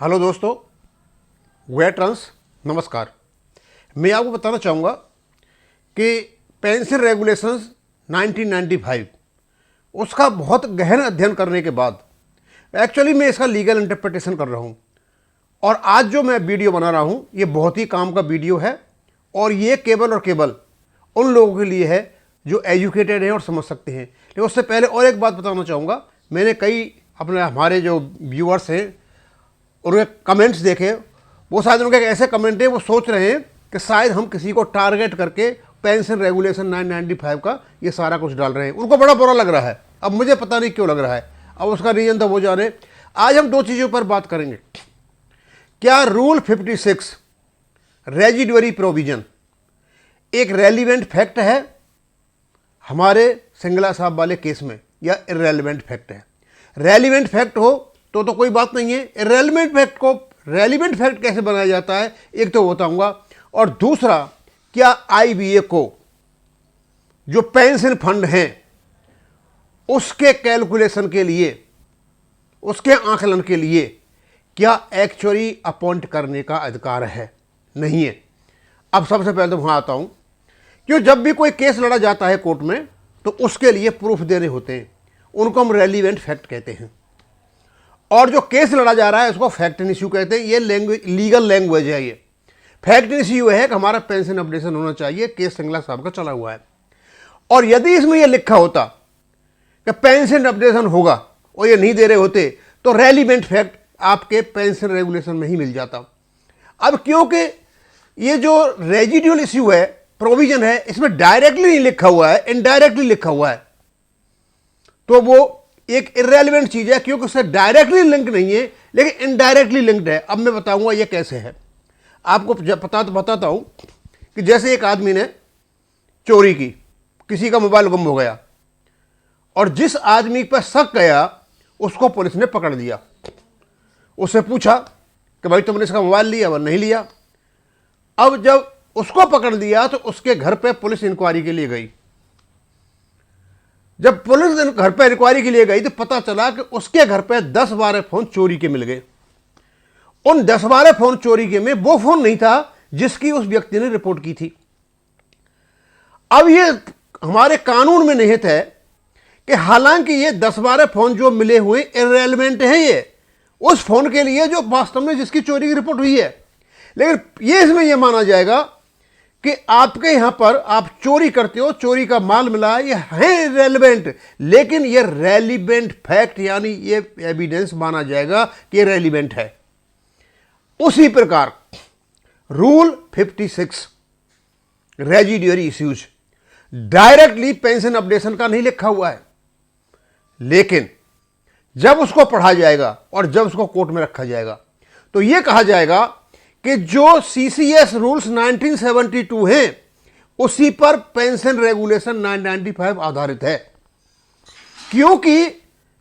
Hello दोस्तों, veterans नमस्कार। मैं आपको बताना चाहूँगा कि पेंशन रेगुलेशंस 1995 उसका बहुत गहन अध्ययन करने के बाद एक्चुअली मैं इसका लीगल इंटरप्रिटेशन कर रहा हूँ। और आज जो मैं वीडियो बना रहा हूँ ये बहुत ही काम का वीडियो है और ये केवल और केवल उन लोगों के लिए है जो एजुकेटेड हैं और समझ सकते हैं। लेकिन उससे पहले और एक बात बताना चाहूँगा, मैंने कई हमारे जो व्यूअर्स हैं उनके कमेंट्स देखे, वो शायद उनके ऐसे कमेंट हैं वो सोच रहे हैं कि शायद हम किसी को टारगेट करके पेंशन रेगुलेशन 995 का ये सारा कुछ डाल रहे हैं। उनको बड़ा बुरा लग रहा है। अब मुझे पता नहीं क्यों लग रहा है, अब उसका रीज़न तो वो जाने। आज हम दो चीज़ों पर बात करेंगे। क्या रूल 56 रेजिडुअरी प्रोविजन एक रेलिवेंट फैक्ट है हमारे सिंगला साहब वाले केस में, या इररेलेवेंट फैक्ट है? रेलिवेंट फैक्ट हो तो कोई बात नहीं है। इररेलेवेंट फैक्ट को रेलिवेंट फैक्ट कैसे बनाया जाता है एक तो बताऊंगा, और दूसरा क्या आईबीए को जो पेंशन फंड हैं उसके कैलकुलेशन के लिए, उसके आकलन के लिए क्या एक्चुअली अपॉइंट करने का अधिकार है, नहीं है। अब सबसे पहले तो वहां आता हूं, क्यों जब भी कोई केस लड़ा जाता है कोर्ट में तो उसके लिए प्रूफ देने होते हैं, उनको हम रेलिवेंट फैक्ट कहते हैं। और जो केस लड़ा जा रहा है उसको फैक्ट इन इश्यू कहते हैं। ये लैंग्वेज, लीगल लैंग्वेज है। ये फैक्ट इन इश्यू है कि हमारा पेंशन अपडेशन होना चाहिए, केस सिंगला साहब का चला हुआ है। और यदि इसमें यह लिखा होता कि पेंशन अपडेशन होगा और ये नहीं दे रहे होते तो रेलिवेंट फैक्ट आपके पेंशन रेगुलेशन में ही मिल जाता। अब क्योंकि ये जो रेजिडुअल इश्यू है, प्रोविजन है, इसमें डायरेक्टली नहीं लिखा हुआ है, इनडायरेक्टली लिखा हुआ है, तो वो एक इररेलेवेंट चीज है क्योंकि उससे डायरेक्टली लिंक नहीं है लेकिन इनडायरेक्टली लिंक्ड है। अब मैं बताऊंगा ये कैसे है। आपको बताता हूं कि जैसे एक आदमी ने चोरी की, किसी का मोबाइल गुम हो गया और जिस आदमी पर शक गया उसको पुलिस ने पकड़ लिया। उससे पूछा कि भाई तुमने इसका मोबाइल लिया या नहीं लिया। अब जब उसको पकड़ लिया तो उसके घर पे पुलिस इंक्वायरी के लिए गई। जब पुलिस घर पे इंक्वायरी के लिए गई तो पता चला कि उसके घर पे 10-12 फोन चोरी के मिल गए। उन 10-12 फोन चोरी के में वो फोन नहीं था जिसकी उस व्यक्ति ने रिपोर्ट की थी। अब ये हमारे कानून में निहित है कि हालांकि ये 10-12 फोन जो मिले हुए इररेलेवेंट हैं, ये उस फोन के लिए जो वास्तव में जिसकी चोरी की रिपोर्ट हुई है, लेकिन ये इसमें यह माना जाएगा कि आपके यहां पर आप चोरी करते हो, चोरी का माल मिला, ये है रेलिवेंट, लेकिन ये रेलिवेंट फैक्ट यानी ये एविडेंस माना जाएगा कि ये रेलिवेंट है। उसी प्रकार rule 56 residuary issues directly pension updation का नहीं लिखा हुआ है, लेकिन जब उसको पढ़ा जाएगा और जब उसको कोर्ट में रखा जाएगा तो यह कहा जाएगा कि जो सीसीएस रूल्स 1972 हैं उसी पर पेंशन रेगुलेशन 995 आधारित है। क्योंकि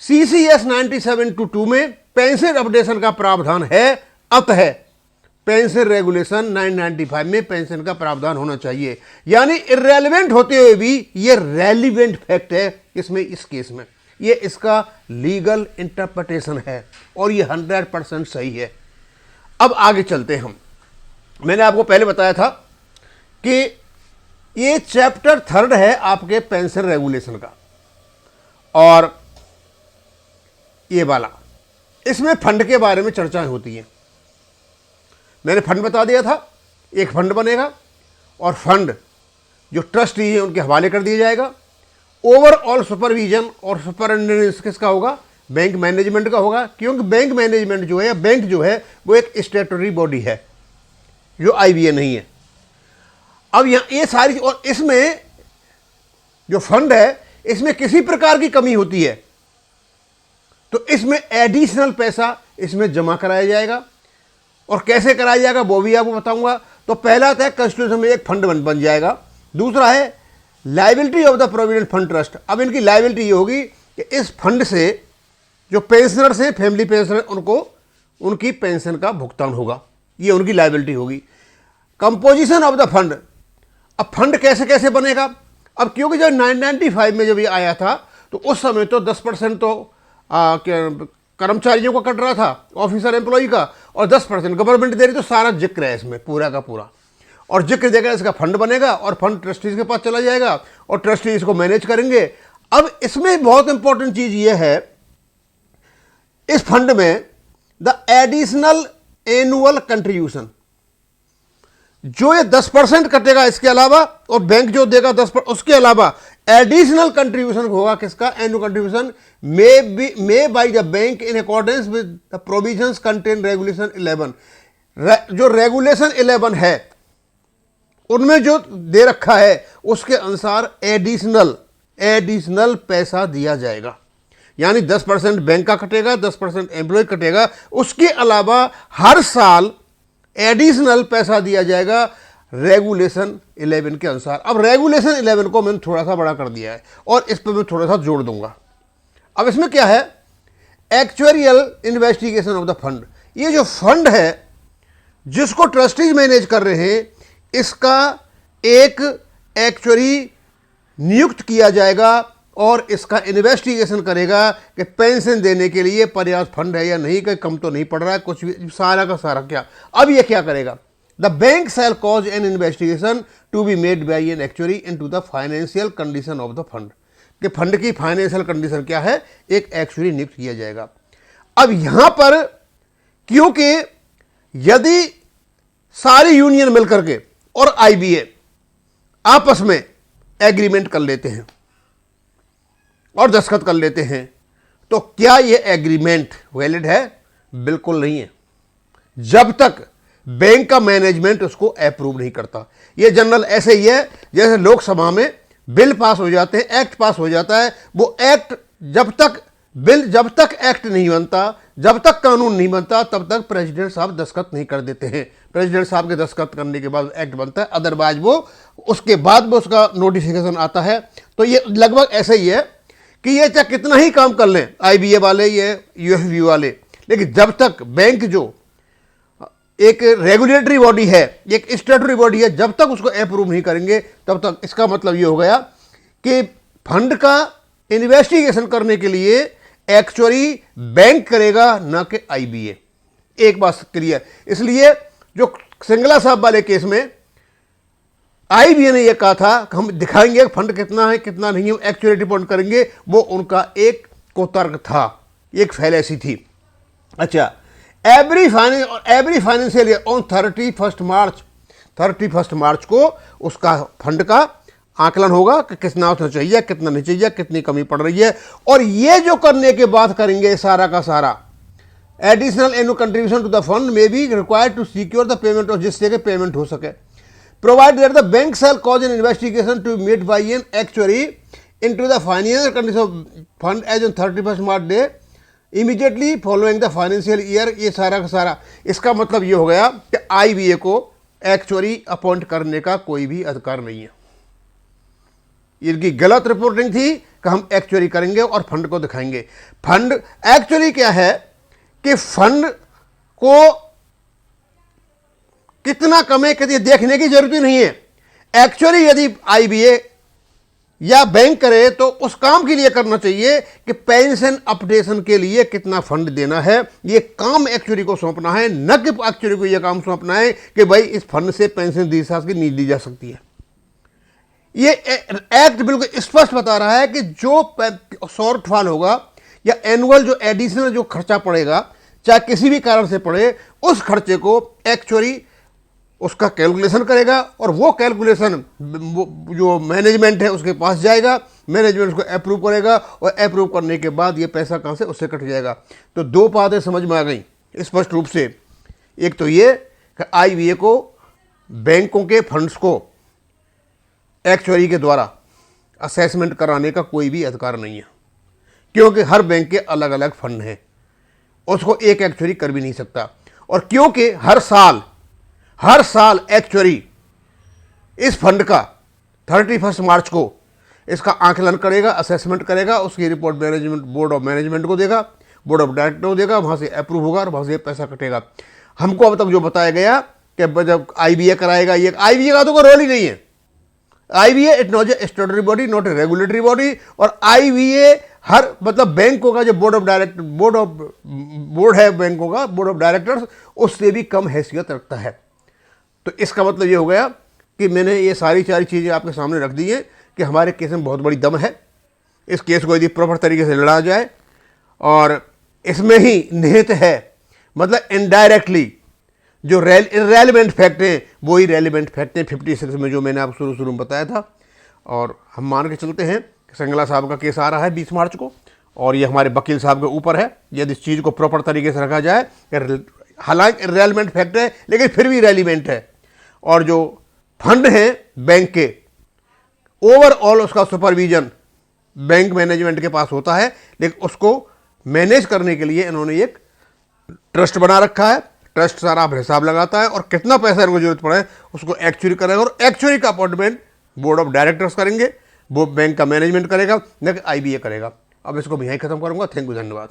सीसीएस 1972 में पेंशन अपडेशन का प्रावधान है, अतः पेंशन रेगुलेशन 995 में पेंशन का प्रावधान होना चाहिए। यानी इररेलेवेंट होते हुए भी ये रेलिवेंट फैक्ट है इसमें, इस केस में ये इसका लीगल इंटरप्रिटेशन है और ये 100% सही है। अब आगे चलते हैं हम। मैंने आपको पहले बताया था कि ये चैप्टर 3 है आपके पेंशन रेगुलेशन का, और ये वाला, इसमें फंड के बारे में चर्चाएं होती हैं। मैंने फंड बता दिया था, एक फंड बनेगा और फंड जो ट्रस्टी है उनके हवाले कर दिया जाएगा। ओवरऑल सुपरविजन और सुपरिटेंडेंस किसका होगा? बैंक मैनेजमेंट का होगा, क्योंकि बैंक मैनेजमेंट जो है, बैंक जो है वो एक स्टैट्यूटरी बॉडी है जो आईबीए नहीं है। अब ये सारी, और इसमें जो फंड है इसमें किसी प्रकार की कमी होती है तो इसमें एडिशनल पैसा इसमें जमा कराया जाएगा। और कैसे कराया जाएगा वो भी आपको बताऊंगा। तो पहला है कॉन्स्टिट्यूशन में एक फंड बन जाएगा। दूसरा है liability of the provident fund trust. अब इनकी लायबिलिटी ये होगी कि इस फंड से जो पेंशनर्स हैं, फैमिली पेंशनर, उनको उनकी पेंशन का भुगतान होगा, ये उनकी लायबिलिटी होगी। कंपोजिशन ऑफ द फंड, अब फंड कैसे कैसे बनेगा? अब क्योंकि जब 995 में जब ये आया था तो उस समय तो 10% तो कर्मचारियों का कट रहा था, ऑफिसर एम्प्लॉय का, और 10% गवर्नमेंट दे रही, तो सारा जिक्र है इसमें पूरा का पूरा। और जिक्र देकर इसका फंड बनेगा और फंड ट्रस्टीज के पास चला जाएगा और ट्रस्टी इसको मैनेज करेंगे। अब इसमें बहुत इंपॉर्टेंट चीज ये है, इस फंड में द एडिशनल एनुअल कंट्रीब्यूशन, जो ये 10% कटेगा इसके अलावा, और बैंक जो देगा 10%, उसके अलावा एडिशनल कंट्रीब्यूशन होगा किसका, annual contribution may by the bank in accordance with the provisions contain regulation 11। जो रेगुलेशन 11 है उनमें जो दे रखा है उसके अनुसार एडिशनल पैसा दिया जाएगा। यानी 10% बैंक का कटेगा, 10% एम्प्लॉय कटेगा, उसके अलावा हर साल एडिशनल पैसा दिया जाएगा रेगुलेशन 11 के अनुसार। अब रेगुलेशन 11 को मैंने थोड़ा सा बड़ा कर दिया है और इस पर मैं थोड़ा सा जोड़ दूंगा। अब इसमें क्या है, actuarial investigation of the fund. ये जो फंड है जिसको ट्रस्टीज मैनेज कर रहे हैं, इसका एक एक्चुअरी नियुक्त किया जाएगा और इसका इन्वेस्टिगेशन करेगा कि पेंशन देने के लिए पर्याप्त फंड है या नहीं, कहीं कम तो नहीं पड़ रहा है कुछ भी, सारा का सारा क्या। अब ये क्या करेगा, the bank shall cause an investigation to be made by an actuary into the financial condition of the fund, कि फंड की फाइनेंशियल कंडीशन क्या है, एक एक्चुअरी नियुक्त किया जाएगा। अब यहां पर क्योंकि यदि सारी यूनियन मिलकर के और आईबीए आपस में एग्रीमेंट कर लेते हैं और दस्तखत कर लेते हैं, तो क्या यह एग्रीमेंट वैलिड है? बिल्कुल नहीं है, जब तक बैंक का मैनेजमेंट उसको अप्रूव नहीं करता। यह जनरल ऐसे ही है जैसे लोकसभा में बिल पास हो जाते हैं, एक्ट पास हो जाता है, वो एक्ट जब तक एक्ट नहीं बनता, जब तक कानून नहीं बनता, तब तक प्रेसिडेंट साहब दस्तखत नहीं कर देते हैं। प्रेसिडेंट साहब के दस्तखत करने के बाद एक्ट बनता है, अदरवाइज वो उसके बाद में उसका नोटिफिकेशन आता है। तो ये लगभग ऐसे ही है कि ये चाहे कितना ही काम कर लें आईबीए वाले, ये यूएफबी वाले, लेकिन जब तक बैंक जो एक रेगुलेटरी बॉडी है, एक स्टैट्यूटरी बॉडी है, जब तक उसको अप्रूव नहीं करेंगे तब तक, इसका मतलब ये हो गया कि फंड का इन्वेस्टिगेशन करने के लिए एक्चुअली बैंक करेगा, ना कि आईबीए। एक बात क्लियर। इसलिए जो सिंगला साहब वाले केस में आईबीए ने यह कहा था कि हम दिखाएंगे फंड कितना है कितना नहीं है, एक्चुअली रिपोर्ट करेंगे, वो उनका एक कुतर्क था, एक फैलेसी थी। अच्छा, एवरी फाइनेंशियल ईयर ऑन 31 मार्च को उसका फंड का आकलन होगा कि कितना उसमें चाहिए, कितना नहीं चाहिए, कितनी कमी पड़ रही है। और ये जो करने के बाद करेंगे सारा का सारा, additional annual contribution to the fund may be required to secure the payment, और जिससे कि पेमेंट हो सके। Provide that the bank shall cause an investigation to made by an actuary into the financial condition of fund as on 31 March day immediately following the financial year. ये सारा का सारा, इसका मतलब ये हो गया कि आईबीए को एक्चुअरी अपॉइंट करने का कोई भी अधिकार नहीं है। इनकी गलत रिपोर्टिंग थी कि हम एक्चुअरी करेंगे और फंड को दिखाएंगे। फंड एक्चुअली क्या है कि फंड को कितना कमे कितनी देखने की जरूरत ही नहीं है। एक्चुअली यदि आईबीए या बैंक करे तो उस काम के लिए करना चाहिए कि पेंशन अपडेशन के लिए कितना फंड देना है, ये काम एक्चुअली को सौंपना है, न कि एक्चुअली को यह काम सौंपना है कि भाई इस फंड से पेंशन 20 साल की नहीं दी जा सकती है। ये एक्ट बिल्कुल स्पष्ट बता रहा है कि जो शॉर्टफॉल होगा या एनुअल जो एडिशनल जो खर्चा पड़ेगा, चाहे किसी भी कारण से पड़े, उस खर्चे को एक्चुअली उसका कैलकुलेशन करेगा और वो कैलकुलेशन जो मैनेजमेंट है उसके पास जाएगा, मैनेजमेंट उसको अप्रूव करेगा और अप्रूव करने के बाद ये पैसा कहाँ से, उससे कट जाएगा। तो दो बातें समझ में आ गई स्पष्ट रूप से। एक तो ये कि आईबीए को बैंकों के फंड्स को एक्चुअरी के द्वारा असेसमेंट कराने का कोई भी अधिकार नहीं है, क्योंकि हर बैंक के अलग अलग फंड हैं, उसको एक एक्चुअरी कर भी नहीं सकता। और क्योंकि हर साल एक्चुअरी इस फंड का 31 मार्च को इसका आकलन करेगा, असेसमेंट करेगा, उसकी report management board of management को देगा, बोर्ड ऑफ डायरेक्टर को देगा, वहाँ से अप्रूव होगा और वहाँ से पैसा कटेगा। हमको अब तक जो बताया गया कि जब आईबीए कराएगा, ये आईबीए का तो कोई रोल ही नहीं है। IBA it not a statutory body, not a regulatory body, और आईबीए हर मतलब बैंकों का जो बोर्ड है बैंकों का, बोर्ड ऑफ डायरेक्टर्स, उससे भी कम हैसियत रखता है। तो इसका मतलब ये हो गया कि मैंने ये सारी चीज़ें आपके सामने रख दी हैं कि हमारे केस में बहुत बड़ी दम है। इस केस को यदि प्रॉपर तरीके से लड़ा जाए, और इसमें ही निहित है, मतलब इनडायरेक्टली जो इरेलीवेंट फैक्ट हैं वो ही रेलिवेंट फैक्ट हैं 56 में, जो मैंने आपको शुरू में बताया था। और हम मान के चलते हैं कि संगला साहब का केस आ रहा है 20 मार्च को, और ये हमारे वकील साहब के ऊपर है यदि इस चीज़ को प्रॉपर तरीके से रखा जाए। हालांकि इरेलीवेंट फैक्ट है लेकिन फिर भी रेलिवेंट है, और जो फंड हैं बैंक के, ओवरऑल उसका सुपरविजन बैंक मैनेजमेंट के पास होता है, लेकिन उसको मैनेज करने के लिए इन्होंने एक ट्रस्ट बना रखा है। ट्रस्ट सारा हिसाब लगाता है और कितना पैसा इनको जरूरत पड़े उसको एक्चुअली करेगा, और एक्चुअली का अपॉइंटमेंट बोर्ड ऑफ डायरेक्टर्स करेंगे, वो बैंक का मैनेजमेंट करेगा, न कि IBA करेगा। अब इसको मैं यहीं खत्म करूंगा। थैंक यू, धन्यवाद।